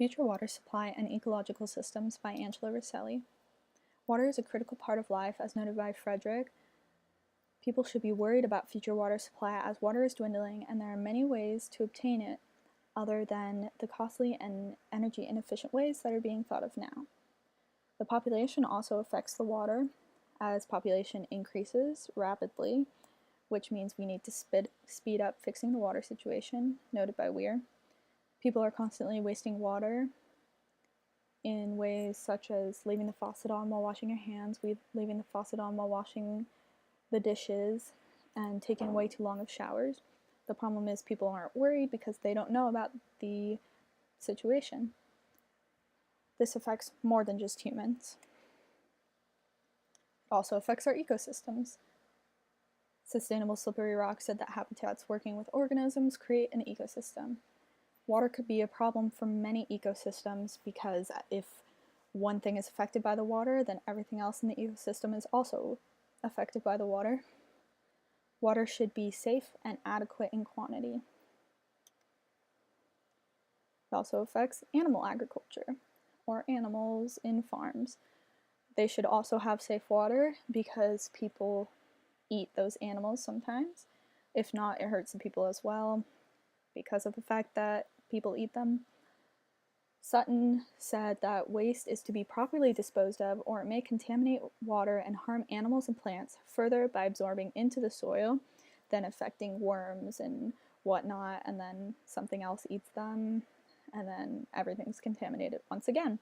Future Water Supply and Ecological Systems by Angela Rosselli. Water is a critical part of life, as noted by Frederick. People should be worried about future water supply as water is dwindling, and there are many ways to obtain it other than the costly and energy inefficient ways that are being thought of now. The population also affects the water, as population increases rapidly, which means we need to speed up fixing the water situation, noted by Weir. People are constantly wasting water in ways such as leaving the faucet on while washing your hands, leaving the faucet on while washing the dishes, and taking way too long of showers. The problem is people aren't worried because they don't know about the situation. This affects more than just humans. It also affects our ecosystems. Sustainable Slippery Rock said that habitats working with organisms create an ecosystem. Water could be a problem for many ecosystems because if one thing is affected by the water, then everything else in the ecosystem is also affected by the water. Water should be safe and adequate in quantity. It also affects animal agriculture, or animals in farms. They should also have safe water because people eat those animals sometimes. If not, it hurts the people as well because of the fact that people eat them. Sutton said that waste is to be properly disposed of or it may contaminate water and harm animals and plants further by absorbing into the soil, then affecting worms and whatnot, and then something else eats them, and then everything's contaminated once again.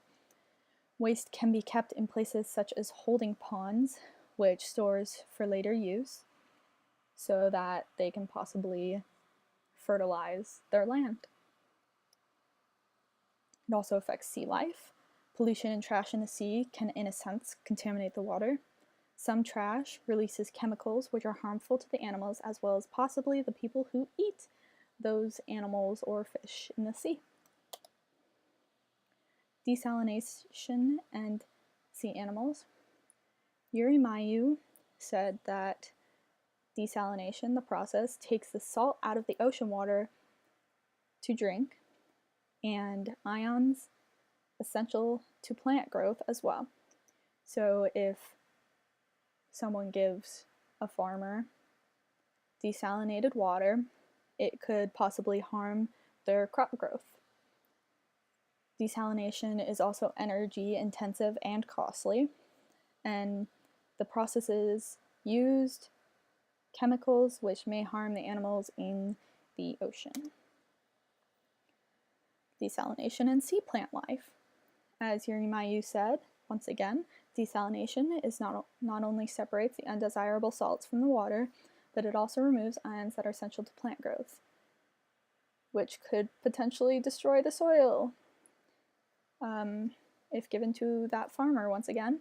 Waste can be kept in places such as holding ponds, which stores for later use, so that they can possibly fertilize their land. It also affects sea life. Pollution and trash in the sea can, in a sense, contaminate the water. Some trash releases chemicals which are harmful to the animals as well as possibly the people who eat those animals or fish in the sea. Desalination and sea animals. Yuri Mayu said that desalination, the process, takes the salt out of the ocean water to drink, and ions essential to plant growth as well. So if someone gives a farmer desalinated water, it could possibly harm their crop growth. Desalination is also energy intensive and costly, and the processes used chemicals which may harm the animals in the ocean. Desalination and sea plant life. As Yuri Mayu said, once again, desalination is not only separates the undesirable salts from the water, but it also removes ions that are essential to plant growth, which could potentially destroy the soil if given to that farmer once again.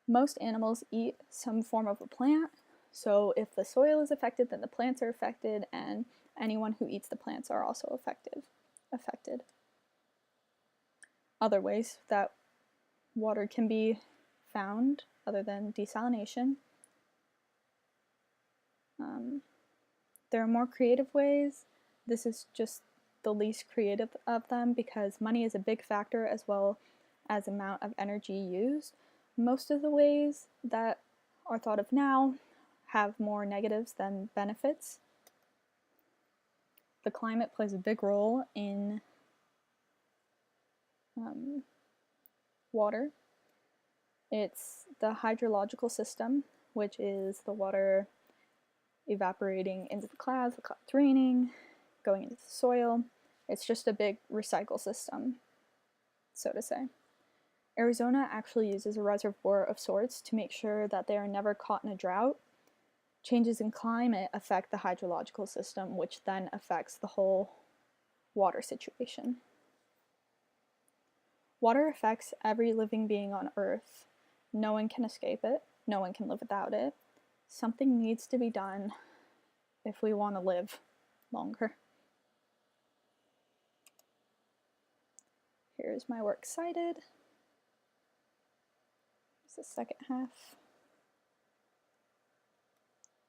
Most animals eat some form of a plant, so if the soil is affected, then the plants are affected, and anyone who eats the plants are also affected. Other ways that water can be found other than desalination. There are more creative ways. This is just the least creative of them because money is a big factor as well as amount of energy used. Most of the ways that are thought of now have more negatives than benefits. The climate plays a big role in water. It's the hydrological system, which is the water evaporating into the clouds raining, going into the soil. It's just a big recycle system, so to say. Arizona actually uses a reservoir of sorts to make sure that they are never caught in a drought. Changes in climate affect the hydrological system, which then affects the whole water situation. Water affects every living being on Earth. No one can escape it. No one can live without it. Something needs to be done if we want to live longer. Here's my works cited. It's the second half.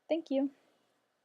Thank you.